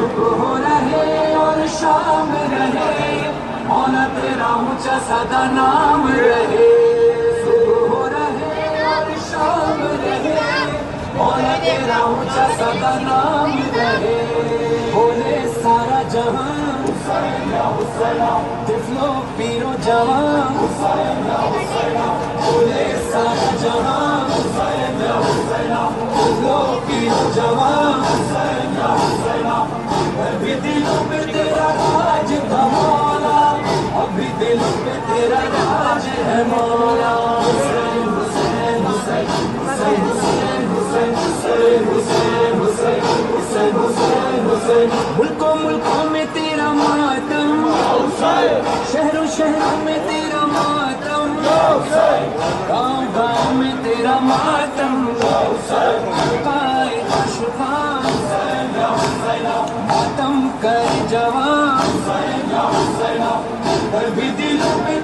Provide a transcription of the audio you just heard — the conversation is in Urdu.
صبح رہے اور شام رہے، مولا تیرا اونچا سدا نام رہے۔ صبح رہے اور شام رہے، مولا تیرا اونچا سدا نام رہے۔ بولے سارا جہاں طفلو پیرو جوان، بولے سارا جہاں طفلو پیرو جوان، ابھی دلوں پہ تیرا راج تھا مولا، ابھی دلوں پہ تیرا راج ہے مولا۔ حسین حسین حسین حسین حسین حسین حسین حسین حسین حسین حسین، ملکوں ملکوں میں تیرا ماتم، شہروں شہروں میں تیرا ماتم، گاؤں گاؤں میں تیرا ماتم، قائد اشفاق ماتم کر جوان، ابھی دلوں پہ